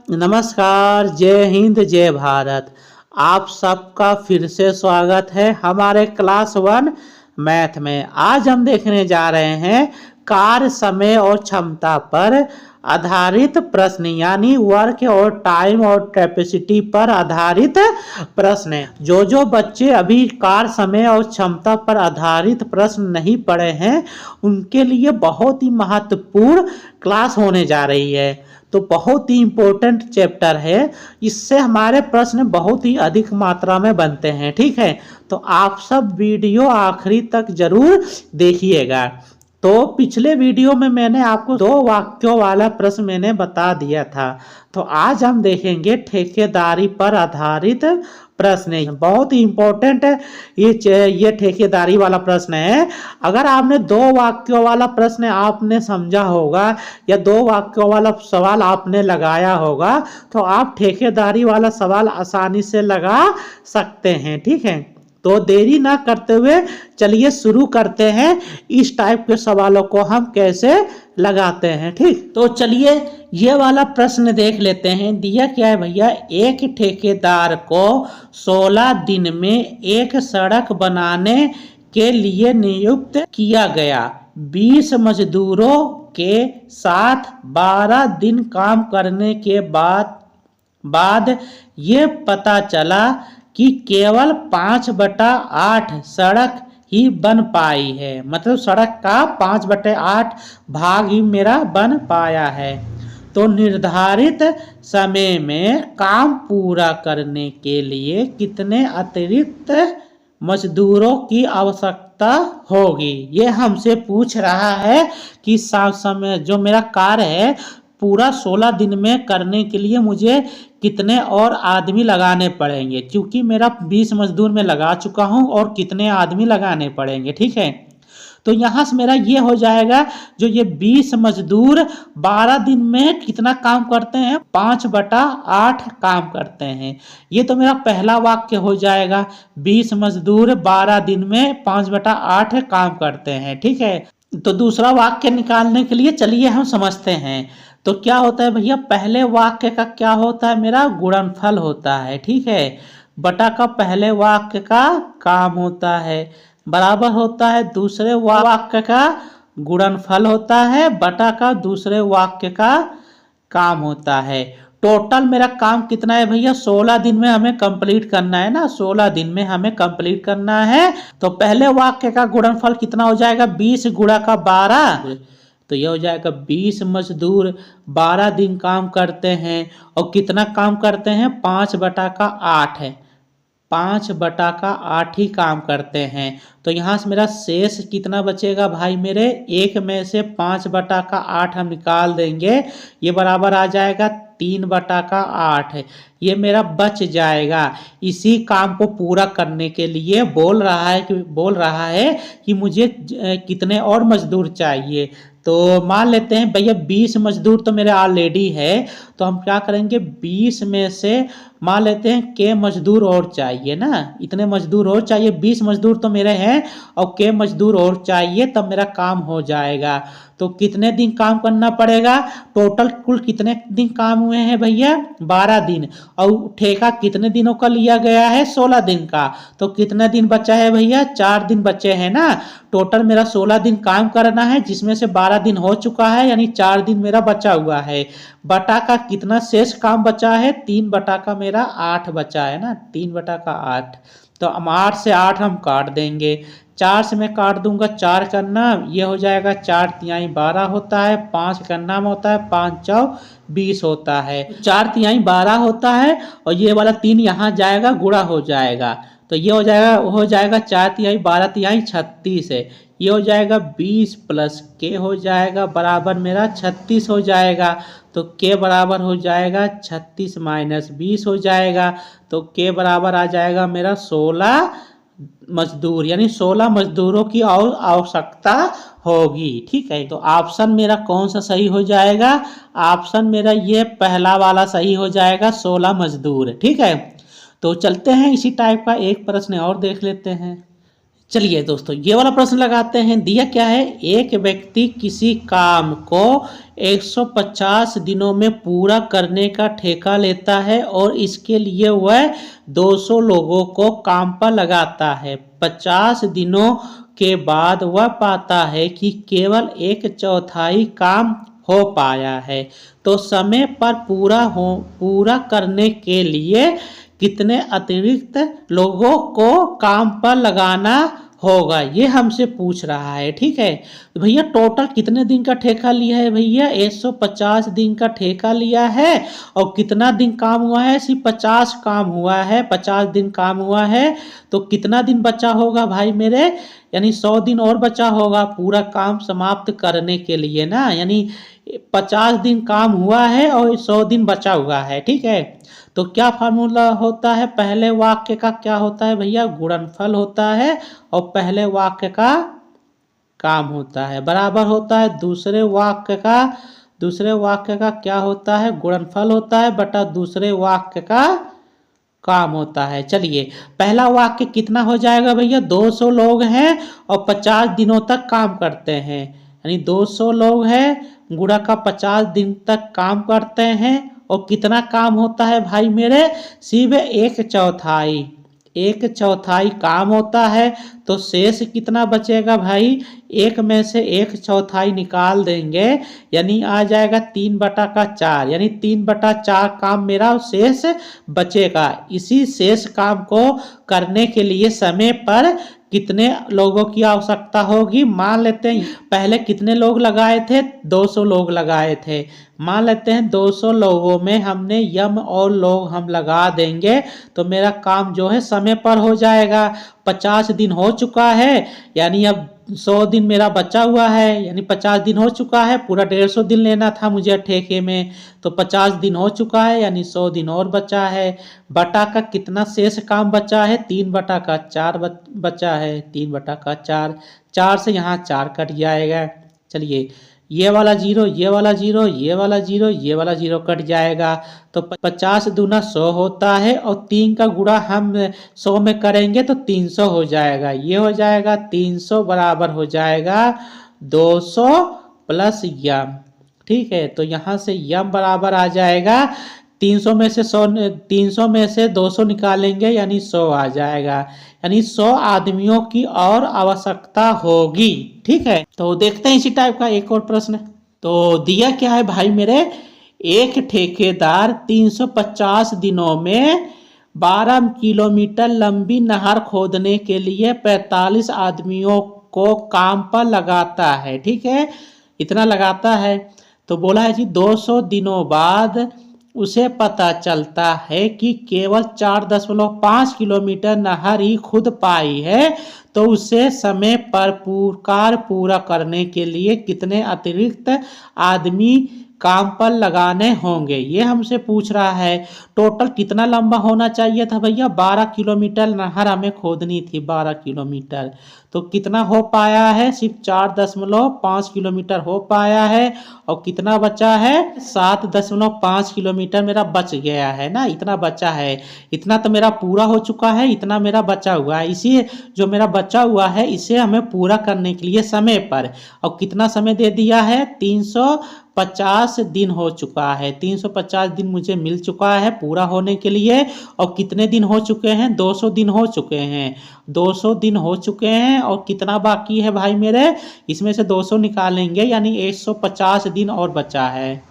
नमस्कार, जय हिंद, जय भारत। आप सबका फिर से स्वागत है हमारे क्लास 1 मैथ में। आज हम देखने जा रहे हैं कार्य, समय और क्षमता पर आधारित प्रश्न, यानी वर्क और टाइम और कैपेसिटी पर आधारित प्रश्न। जो बच्चे अभी कार्य, समय और क्षमता पर आधारित प्रश्न नहीं पढ़े हैं, उनके लिए बहुत ही महत्वपूर्ण क्लास होने जा रही है। तो बहुत ही इम्पोर्टेंट चैप्टर है, इससे हमारे प्रश्न बहुत ही अधिक मात्रा में बनते हैं। ठीक है, तो आप सब वीडियो आखिरी तक जरूर देखिएगा। तो पिछले वीडियो में मैंने आपको 2 वाक्यों वाला प्रश्न मैंने बता दिया था। तो आज हम देखेंगे ठेकेदारी पर आधारित प्रश्न। बहुत ही इंपॉर्टेंट है ये ठेकेदारी वाला प्रश्न है। अगर आपने 2 वाक्यों वाला प्रश्न आपने समझा होगा या 2 वाक्यों वाला सवाल आपने लगाया होगा, तो आप ठेकेदारी वाला सवाल आसानी से लगा सकते हैं। ठीक है, तो देरी ना करते हुए चलिए शुरू करते हैं इस टाइप के सवालों को हम कैसे लगाते हैं। ठीक, तो चलिए ये वाला प्रश्न देख लेते हैं। दिया क्या है भैया, एक ठेकेदार को 16 दिन में एक सड़क बनाने के लिए नियुक्त किया गया। 20 मजदूरों के साथ 12 दिन काम करने के बाद ये पता चला कि केवल 5/8 सड़क ही बन पाई है। मतलब सड़क का 5/8 भाग ही मेरा बन पाया है। तो निर्धारित समय में काम पूरा करने के लिए कितने अतिरिक्त मजदूरों की आवश्यकता होगी। ये हमसे पूछ रहा है कि समय जो मेरा कार्य है पूरा 16 दिन में करने के लिए मुझे कितने और आदमी लगाने पड़ेंगे, क्योंकि मेरा 20 मजदूर में लगा चुका हूं और कितने आदमी लगाने पड़ेंगे। ठीक है, तो यहां से मेरा ये हो जाएगा, जो ये 20 मजदूर 12 दिन में कितना काम करते हैं, 5/8 काम करते हैं। ये तो मेरा पहला वाक्य हो जाएगा, 20 मजदूर 12 दिन में 5/8 काम करते हैं। ठीक है, तो दूसरा वाक्य निकालने के लिए चलिए हम समझते हैं। तो क्या होता है भैया, पहले वाक्य का क्या होता है, मेरा गुणनफल होता है। ठीक है, बटा का पहले वाक्य का काम होता है, बराबर होता है दूसरे वाक्य का गुणनफल होता है, बटा का दूसरे वाक्य का काम होता है। टोटल मेरा काम कितना है भैया, 16 दिन में हमें कंप्लीट करना है ना, 16 दिन में हमें कंप्लीट करना है। तो पहले वाक्य का गुणनफल कितना हो जाएगा, 20 गुणा का 12, तो यह हो जाएगा 20 मजदूर 12 दिन काम करते हैं और कितना काम करते हैं, 5/8 है, 5/8 ही काम करते हैं। तो यहाँ से मेरा शेष कितना बचेगा भाई मेरे, एक में से 5/8 हम निकाल देंगे, ये बराबर आ जाएगा 3/8। ये मेरा बच जाएगा। इसी काम को पूरा करने के लिए बोल रहा है कि मुझे कितने और मजदूर चाहिए। तो मान लेते हैं भैया 20 मजदूर तो मेरे ऑलरेडी है, तो हम क्या करेंगे, 20 में से मान लेते हैं के मजदूर और चाहिए ना, इतने मजदूर और चाहिए, 20 मजदूर तो मेरे हैं और के मजदूर और चाहिए, तब मेरा काम हो जाएगा। तो कितने दिन काम करना पड़ेगा, टोटल कुल कितने दिन काम हुए हैं भैया, 12 दिन, और ठेका कितने दिनों का लिया गया है, 16 दिन का। तो कितने दिन बचा है भैया, 4 दिन बचे हैं ना। टोटल मेरा 16 दिन काम करना है, जिसमें से 12 दिन हो चुका है, यानी 4 दिन मेरा बचा हुआ है। बटा का कितना शेष काम बचा है, 3/8 बचा है ना, 3/8। तो 8 से 8 हम काट देंगे, 4 से मैं काट दूंगा 4 का नाम, ये हो जाएगा 4×3 12 होता है, 5 का नाम होता है, 5×4 20 होता है, 4×3 12 होता है, और ये वाला 3 यहाँ जाएगा, गुणा हो जाएगा। तो ये हो जाएगा 4×3 12×3 36 है, ये हो जाएगा 20 प्लस के हो जाएगा बराबर मेरा 36 हो जाएगा। तो के बराबर हो जाएगा 36 माइनस 20 हो जाएगा, तो के बराबर आ जाएगा मेरा 16 मजदूर, यानी 16 मजदूरों की और आवश्यकता होगी। ठीक है, तो ऑप्शन मेरा कौन सा सही हो जाएगा, ऑप्शन मेरा ये पहला वाला सही हो जाएगा, 16 मजदूर। ठीक है, तो चलते हैं इसी टाइप का एक प्रश्न और देख लेते हैं। चलिए दोस्तों, ये वाला प्रश्न लगाते हैं। दिया क्या है, एक व्यक्ति किसी काम को 150 दिनों में पूरा करने का ठेका लेता है और इसके लिए वह 200 लोगों को काम पर लगाता है। 50 दिनों के बाद वह पाता है कि केवल 1/4 काम हो पाया है। तो समय पर पूरा करने के लिए कितने अतिरिक्त लोगों को काम पर लगाना होगा, ये हमसे पूछ रहा है। ठीक है, तो भैया टोटल कितने दिन का ठेका लिया है भैया, 150 दिन का ठेका लिया है। और कितना दिन काम हुआ है, सिर्फ 50 काम हुआ है, 50 दिन काम हुआ है। तो कितना दिन बचा होगा भाई मेरे, यानी 100 दिन और बचा होगा पूरा काम समाप्त करने के लिए ना। यानी 50 दिन काम हुआ है और 100 दिन बचा हुआ है। ठीक है, तो क्या फार्मूला होता है, पहले वाक्य का क्या होता है भैया, गुणनफल होता है। और पहले वाक्य का काम होता है बराबर होता है दूसरे वाक्य का क्या होता है, गुणनफल होता है बटा दूसरे वाक्य का काम होता है। चलिए, पहला वाक्य कितना हो जाएगा भैया, 200 लोग हैं और 50 दिनों तक काम करते हैं। यानी 200 लोग हैं गुणा का 50 दिन तक काम करते हैं। और कितना काम होता है भाई मेरे, सिर्फ 1/4 काम होता है। तो शेष कितना बचेगा भाई, एक में से 1/4 निकाल देंगे, यानी आ जाएगा 3/4, यानी 3/4 काम मेरा शेष बचेगा। इसी शेष काम को करने के लिए समय पर कितने लोगों की आवश्यकता होगी, मान लेते हैं पहले कितने लोग लगाए थे, 200 लोग लगाए थे। मान लेते हैं 200 लोगों में हमने यम और लोग हम लगा देंगे तो मेरा काम जो है समय पर हो जाएगा। 50 दिन हो चुका है, यानी अब 100 दिन मेरा बचा हुआ है, यानी 50 दिन हो चुका है, पूरा 150 दिन लेना था मुझे ठेके में। तो 50 दिन हो चुका है, यानी 100 दिन और बचा है। बटा का कितना शेष काम बचा है, 3/4 बचा है, 3/4, 4 से यहाँ 4 कट जाएगा। चलिए, ये वाला जीरो, ये वाला जीरो, ये वाला जीरो, ये वाला जीरो कट जाएगा। तो 50 दूना 100 होता है और 3 का गुणा हम 100 में करेंगे तो 300 हो जाएगा। ये हो जाएगा 300 बराबर हो जाएगा 200 प्लस यम। ठीक है, तो यहाँ से यम बराबर आ जाएगा 300 में से 200 निकालेंगे यानी 100 आ जाएगा। यानी 100 आदमियों की और आवश्यकता होगी। ठीक है, तो देखते हैं इसी टाइप का एक और प्रश्न। तो दिया क्या है भाई मेरे, एक ठेकेदार 350 दिनों में 12 किलोमीटर लंबी नहर खोदने के लिए 45 आदमियों को काम पर लगाता है। ठीक है, इतना लगाता है। तो बोला है जी 200 दिनों बाद उसे पता चलता है कि केवल 4.5 किलोमीटर नहर ही खुद पाई है। तो उसे समय पर कार्य पूरा करने के लिए कितने अतिरिक्त आदमी काम पर लगाने होंगे, ये हमसे पूछ रहा है। टोटल कितना लंबा होना चाहिए था भैया, 12 किलोमीटर नहर हमें खोदनी थी, 12 किलोमीटर। तो कितना हो पाया है, सिर्फ 4.5 किलोमीटर हो पाया है। और कितना बचा है, 7.5 किलोमीटर मेरा बच गया है ना, इतना बचा है। इतना तो मेरा पूरा हो चुका है, इतना मेरा बचा हुआ है। इसी जो मेरा बचा हुआ है इसे हमें पूरा करने के लिए समय पर, और कितना समय दे दिया है, 350 दिन हो चुका है। 350 दिन मुझे मिल चुका है पूरा होने के लिए। और कितने दिन हो चुके हैं, 200 दिन हो चुके हैं। 200 दिन हो चुके हैं और कितना बाकी है भाई मेरे, इसमें से 200 निकालेंगे यानी 150 दिन और बचा है।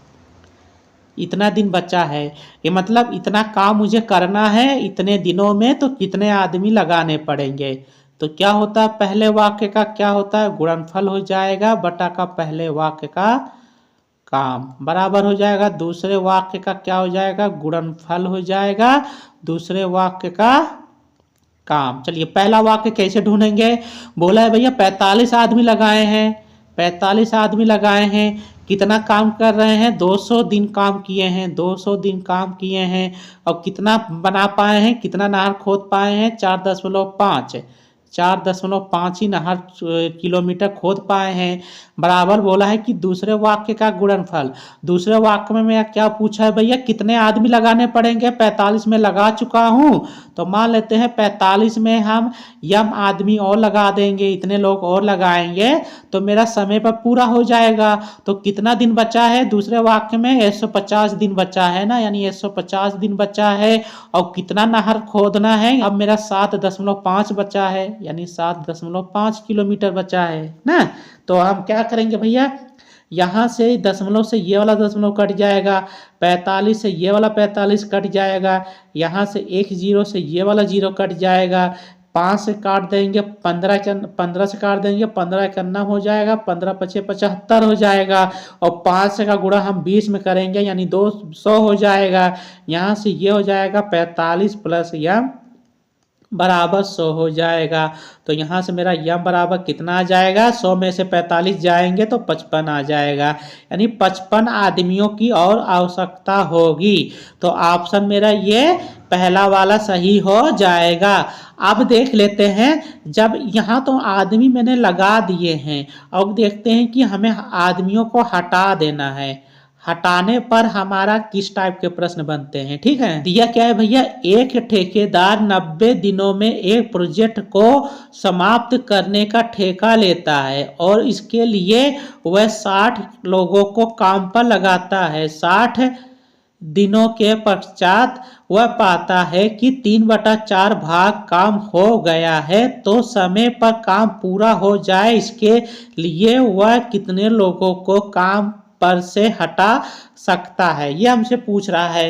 इतना दिन बचा है, ये मतलब इतना काम मुझे करना है इतने दिनों में, तो कितने आदमी लगाने पड़ेंगे। तो क्या होता है, पहले वाक्य का क्या होता है, गुणनफल हो जाएगा बटा का पहले वाक्य का काम बराबर हो जाएगा दूसरे वाक्य का क्या हो जाएगा, गुणनफल हो जाएगा दूसरे वाक्य का काम। चलिए, पहला वाक्य कैसे ढूंढेंगे, बोला है भैया 45 आदमी लगाए हैं, 45 आदमी लगाए हैं, कितना काम कर रहे हैं, 200 दिन काम किए हैं, 200 दिन काम किए हैं। और कितना बना पाए हैं, कितना नहर खोद पाए हैं, 4.5, 4.5 ही नहर किलोमीटर खोद पाए हैं। बराबर बोला है कि दूसरे वाक्य का गुणनफल। दूसरे वाक्य में मैं क्या पूछा है भैया, कितने आदमी लगाने पड़ेंगे? 45 में लगा चुका हूं, तो मान लेते हैं 45 में हम यम आदमी और लगा देंगे, इतने लोग और लगाएंगे तो मेरा समय पर पूरा हो जाएगा। तो कितना दिन बचा है दूसरे वाक्य में? 150 दिन बचा है ना, यानी 150 दिन बचा है। और कितना नहर खोदना है? अब मेरा 7.5 बचा है, यानी 7.5 किलोमीटर बचा है ना। तो हम क्या करेंगे भैया, यहाँ से दशमलव से ये वाला दशमलव कट जाएगा, 45 से ये वाला 45 कट जाएगा, यहाँ से एक जीरो से ये वाला जीरो कट जाएगा, 5 से काट देंगे, 15 से काट देंगे, 15 करना हो जाएगा, 15 पचे 75 हो जाएगा। और 5 से का गुणा हम 20 में करेंगे, यानी 200 हो जाएगा। यहाँ से ये हो जाएगा 45 प्लस यम बराबर 100 हो जाएगा। तो यहाँ से मेरा यम बराबर कितना आ जाएगा? 100 में से 45 जाएंगे तो 55 आ जाएगा, यानी 55 आदमियों की और आवश्यकता होगी। तो ऑप्शन मेरा ये पहला वाला सही हो जाएगा। अब देख लेते हैं, जब यहाँ तो आदमी मैंने लगा दिए हैं, अब देखते हैं कि हमें आदमियों को हटा देना है। हटाने पर हमारा किस टाइप के प्रश्न बनते हैं, ठीक है। दिया क्या है भैया, एक ठेकेदार 90 दिनों में एक प्रोजेक्ट को समाप्त करने का ठेका लेता है और इसके लिए वह 60 लोगों को काम पर लगाता है। 60 दिनों के पश्चात वह पाता है कि 3/4 भाग काम हो गया है। तो समय पर काम पूरा हो जाए इसके लिए वह कितने लोगों को काम पर से हटा सकता है, ये हमसे पूछ रहा है।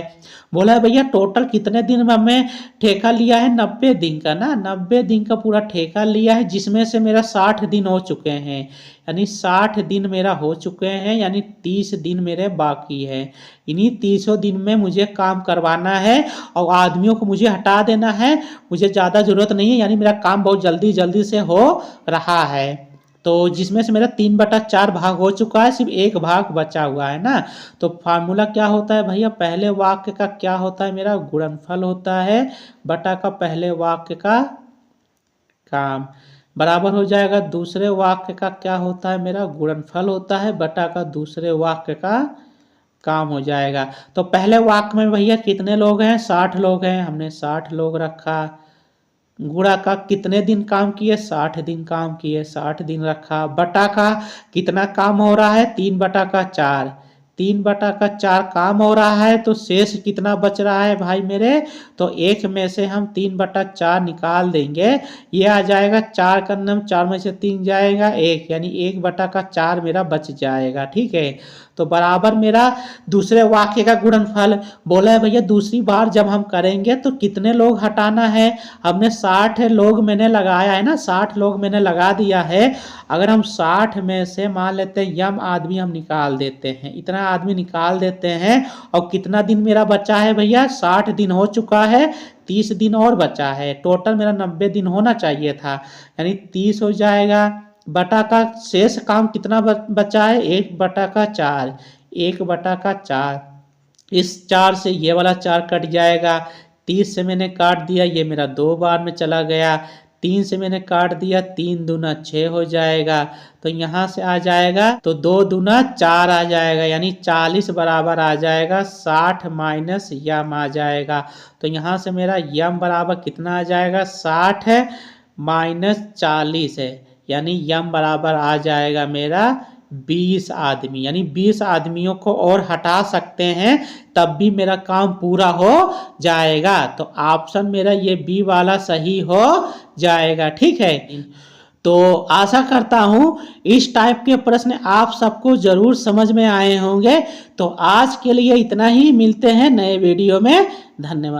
बोला है भैया टोटल कितने दिन में हमें ठेका लिया है? 90 दिन का ना, 90 दिन का पूरा ठेका लिया है, जिसमें से मेरा 60 दिन हो चुके हैं, यानी 60 दिन मेरा हो चुके हैं, यानी 30 दिन मेरे बाकी है। इन्हीं 30 दिन में मुझे काम करवाना है और आदमियों को मुझे हटा देना है, मुझे ज़्यादा ज़रूरत नहीं है, यानी मेरा काम बहुत जल्दी जल्दी से हो रहा है। तो जिसमें से मेरा 3/4 भाग हो चुका है, सिर्फ एक भाग बचा हुआ है ना। तो फार्मूला क्या होता है भैया, पहले वाक्य का क्या होता है, मेरा गुणनफल होता है बटा का पहले वाक्य का काम, बराबर हो जाएगा दूसरे वाक्य का क्या होता है, मेरा गुणनफल होता है बटा का दूसरे वाक्य का काम हो जाएगा। तो पहले वाक्य में भैया कितने लोग हैं? 60 लोग हैं, हमने 60 लोग रखा। गुणा का कितने दिन काम किए? 60 दिन काम किए, 60 दिन रखा। बटा का कितना काम हो रहा है? 3/4, 3/4 काम हो रहा है। तो शेष कितना बच रहा है भाई मेरे? तो एक में से हम 3/4 निकाल देंगे, ये आ जाएगा 4 का नम, 4 में से 3 जाएगा 1, यानी 1/4 मेरा बच जाएगा, ठीक है। तो बराबर मेरा दूसरे वाक्य का गुणनफल बोला है भैया, दूसरी बार जब हम करेंगे तो कितने लोग हटाना है? हमने 60 लोग मैंने लगाया है ना, 60 लोग मैंने लगा दिया है। अगर हम 60 में से मान लेते हैं यम आदमी हम निकाल देते हैं, इतना आदमी निकाल देते हैं, और कितना दिन मेरा बचा है भैया? 60 दिन हो चुका है, 30 दिन और बचा है, टोटल मेरा 90 दिन होना चाहिए था, यानी 30 हो जाएगा। बटा का शेष काम कितना बचा है? 1/4, 1/4। इस 4 से ये वाला 4 कट जाएगा, 30 से मैंने काट दिया, ये मेरा 2 बार में चला गया, 3 से मैंने काट दिया, 3 दूना 6 हो जाएगा। तो यहाँ से आ जाएगा, तो 2 दूना 4 आ जाएगा, यानी 40 बराबर आ जाएगा, 60 माइनस यम आ जाएगा। तो यहाँ से मेरा यम बराबर कितना आ जाएगा? 60 है माइनस 40 है, यानी यम बराबर आ जाएगा मेरा 20 आदमी, यानी 20 आदमियों को और हटा सकते हैं, तब भी मेरा काम पूरा हो जाएगा। तो ऑप्शन मेरा ये बी वाला सही हो जाएगा, ठीक है। तो आशा करता हूं इस टाइप के प्रश्न आप सबको जरूर समझ में आए होंगे। तो आज के लिए इतना ही, मिलते हैं नए वीडियो में, धन्यवाद।